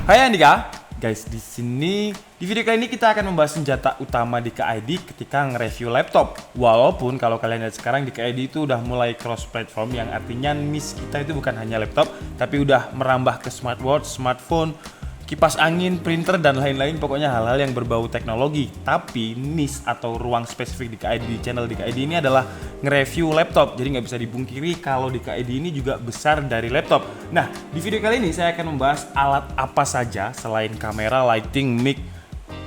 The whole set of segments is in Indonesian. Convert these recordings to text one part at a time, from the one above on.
Hai Andika, guys di video kali ini kita akan membahas senjata utama di KID ketika nge-review laptop. Walaupun kalau kalian lihat sekarang di KID itu udah mulai cross platform, yang artinya niche kita itu bukan hanya laptop, tapi udah merambah ke smartwatch, smartphone, kipas angin, printer, dan lain-lain, pokoknya hal-hal yang berbau teknologi. Tapi niche atau ruang spesifik di KID, di channel di KID ini adalah nge-review laptop. Jadi nggak bisa dibungkiri kalau di KID ini juga besar dari laptop. Nah, di video kali ini saya akan membahas alat apa saja selain kamera, lighting, mic,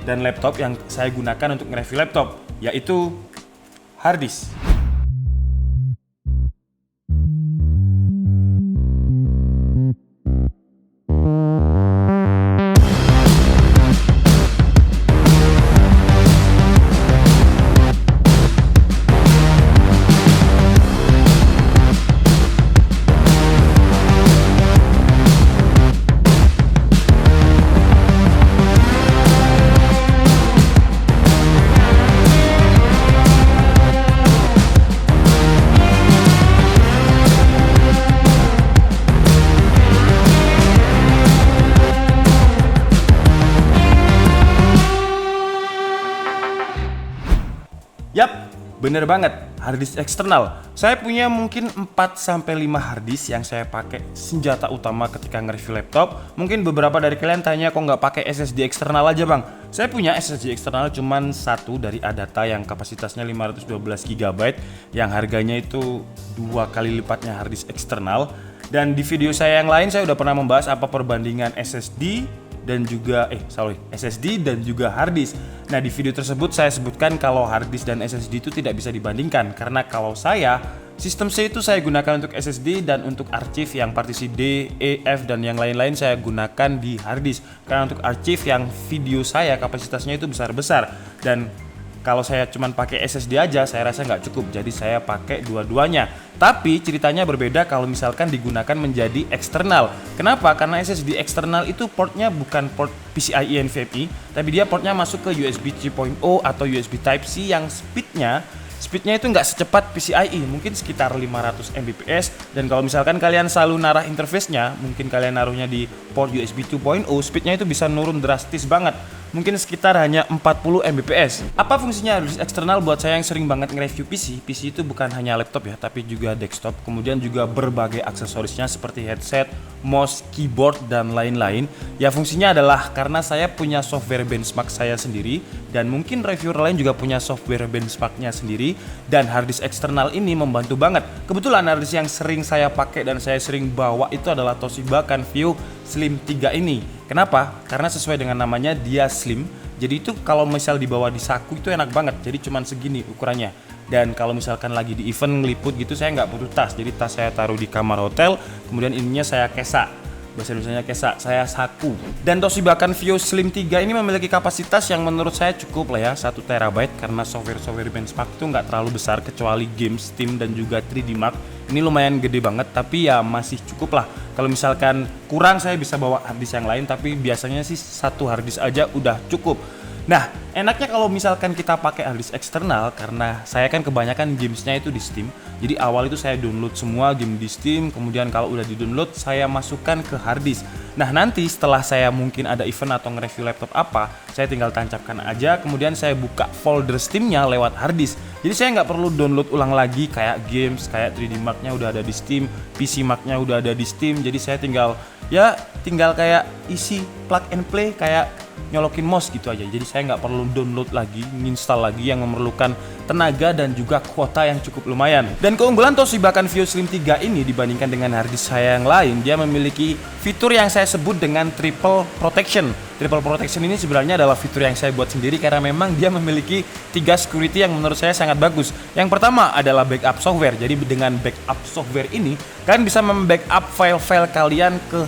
dan laptop yang saya gunakan untuk nge-review laptop, yaitu hard disk. Yap, bener banget, harddisk eksternal. Saya punya mungkin 4-5 harddisk yang saya pakai senjata utama ketika nge-review laptop. Mungkin beberapa dari kalian tanya, kok nggak pakai SSD eksternal aja bang? Saya punya SSD eksternal cuman satu dari Adata yang kapasitasnya 512 GB, yang harganya itu 2 kali lipatnya harddisk eksternal. Dan di video saya yang lain saya udah pernah membahas apa perbandingan SSD dan juga SSD dan juga harddisk. Nah, di video tersebut saya sebutkan kalau harddisk dan SSD itu tidak bisa dibandingkan, karena kalau sistem C itu saya gunakan untuk SSD, dan untuk arsip yang partisi D, E, F dan yang lain-lain saya gunakan di harddisk. Karena untuk arsip yang video saya kapasitasnya itu besar-besar, dan kalau saya cuman pakai SSD aja saya rasa nggak cukup, jadi saya pakai dua-duanya. Tapi ceritanya berbeda kalau misalkan digunakan menjadi eksternal. Kenapa? Karena SSD eksternal itu portnya bukan port PCIe NVMe, tapi dia portnya masuk ke USB 3.0 atau USB Type-C yang speednya itu nggak secepat PCIe, mungkin sekitar 500 Mbps. Dan kalau misalkan kalian selalu narah interface-nya, mungkin kalian naruhnya di port USB 2.0, speednya itu bisa nurun drastis banget, mungkin sekitar hanya 40 Mbps. Apa fungsinya harddisk eksternal buat saya yang sering banget nge-review PC? PC itu bukan hanya laptop ya, tapi juga desktop, kemudian juga berbagai aksesorisnya seperti headset, mouse, keyboard, dan lain-lain. Ya, fungsinya adalah karena saya punya software benchmark saya sendiri, dan mungkin reviewer lain juga punya software benchmarknya sendiri, dan harddisk eksternal ini membantu banget. Kebetulan harddisk yang sering saya pakai dan saya sering bawa itu adalah Toshiba Canvio Slim 3 ini. Kenapa? Karena sesuai dengan namanya, dia slim. Jadi itu kalau misal dibawa di saku itu enak banget. Jadi cuman segini ukurannya. Dan kalau misalkan lagi di event ngeliput gitu, saya nggak butuh tas. Jadi tas saya taruh di kamar hotel, kemudian ininya saya kesa. Bahasa Indonesianya kesa, saya saku. Dan Toshiba Canvio Slim 3 ini memiliki kapasitas yang menurut saya cukup lah ya, 1 TB, karena software benchmark itu nggak terlalu besar kecuali game Steam dan juga 3D Mark. Ini lumayan gede banget, tapi ya masih cukup lah. Kalau misalkan kurang saya bisa bawa harddisk yang lain, tapi biasanya sih 1 harddisk aja udah cukup. Nah, enaknya kalau misalkan kita pakai harddisk eksternal, karena saya kan kebanyakan gamesnya itu di Steam. Jadi awal itu saya download semua game di Steam, kemudian kalau udah di-download saya masukkan ke harddisk. Nah, nanti setelah saya mungkin ada event atau nge-review laptop apa, saya tinggal tancapkan aja, kemudian saya buka folder Steam-nya lewat harddisk. Jadi saya nggak perlu download ulang lagi kayak games, kayak 3D Mark-nya udah ada di Steam, PC Mark-nya udah ada di Steam. Jadi saya tinggal kayak isi plug and play, kayak nyolokin mouse gitu aja. Jadi saya nggak perlu download lagi, install lagi, yang memerlukan tenaga dan juga kuota yang cukup lumayan. Dan keunggulan Toshiba Canvio Slim 3 ini dibandingkan dengan harddisk saya yang lain, dia memiliki fitur yang saya sebut dengan triple protection. Triple protection ini sebenarnya adalah fitur yang saya buat sendiri karena memang dia memiliki 3 security yang menurut saya sangat bagus. Yang pertama adalah backup software. Jadi dengan backup software ini, kalian bisa membackup file-file kalian ke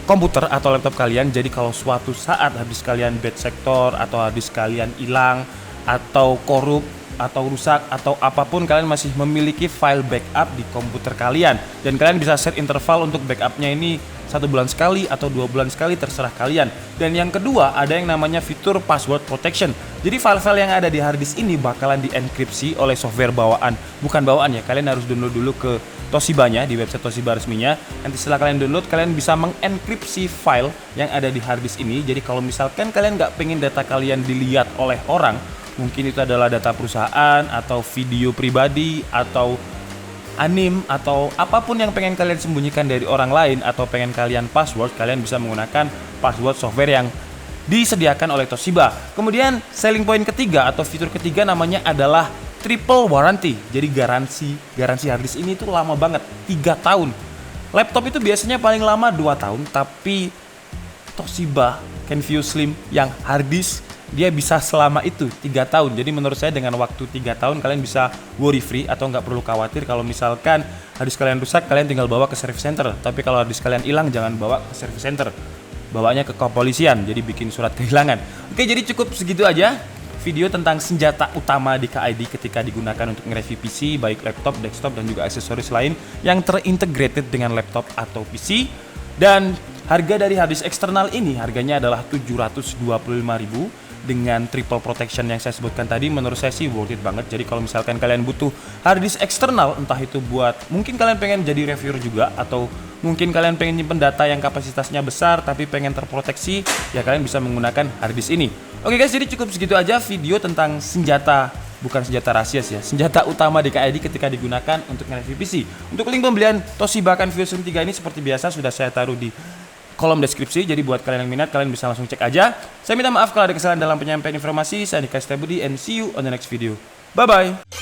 komputer atau laptop kalian. Jadi kalau suatu saat harddisk kalian bad sector, atau harddisk kalian hilang, atau korup, atau rusak, atau apapun, kalian masih memiliki file backup di komputer kalian. Dan kalian bisa set interval untuk backupnya ini 1 bulan sekali atau 2 bulan sekali, terserah kalian. Dan yang kedua, ada yang namanya fitur password protection. Jadi file-file yang ada di harddisk ini bakalan dienkripsi oleh software bawaan. Bukan bawaan ya, kalian harus download dulu ke Toshibanya, di website Toshiba resminya. Nanti setelah kalian download, kalian bisa mengenkripsi file yang ada di harddisk ini. Jadi kalau misalkan kalian nggak pengen data kalian dilihat oleh orang, mungkin itu adalah data perusahaan atau video pribadi atau anime atau apapun yang pengen kalian sembunyikan dari orang lain atau pengen kalian password, kalian bisa menggunakan password software yang disediakan oleh Toshiba. Kemudian selling point ketiga atau fitur ketiga namanya adalah triple warranty. Jadi garansi harddisk ini tuh lama banget, 3 tahun. Laptop itu biasanya paling lama 2 tahun, tapi Toshiba Kenvue Slim yang harddisk dia bisa selama itu 3 tahun. Jadi menurut saya dengan waktu 3 tahun kalian bisa worry free atau nggak perlu khawatir kalau misalkan harddisk kalian rusak, kalian tinggal bawa ke service center. Tapi kalau harddisk kalian hilang, jangan bawa ke service center, bawanya ke kepolisian, jadi bikin surat kehilangan. Oke, jadi cukup segitu aja video tentang senjata utama di KID ketika digunakan untuk nge-review PC, baik laptop, desktop, dan juga aksesoris lain yang terintegrated dengan laptop atau PC. Dan harga dari harddisk eksternal ini harganya adalah 725.000 dengan triple protection yang saya sebutkan tadi. Menurut saya sih worth it banget. Jadi kalau misalkan kalian butuh harddisk eksternal, entah itu buat mungkin kalian pengen jadi reviewer juga, atau mungkin kalian pengen nyimpen data yang kapasitasnya besar tapi pengen terproteksi, ya kalian bisa menggunakan harddisk ini. Oke guys, jadi cukup segitu aja video tentang bukan senjata rahasia sih ya, senjata utama di KID ketika digunakan untuk nge-review PC. Untuk link pembelian Toshiba Kenvue Slim 3 ini seperti biasa sudah saya taruh di kolom deskripsi, jadi buat kalian yang minat kalian bisa langsung cek aja. Saya minta maaf kalau ada kesalahan dalam penyampaian informasi. Saya Nika Setiabudi and see you on the next video. Bye bye.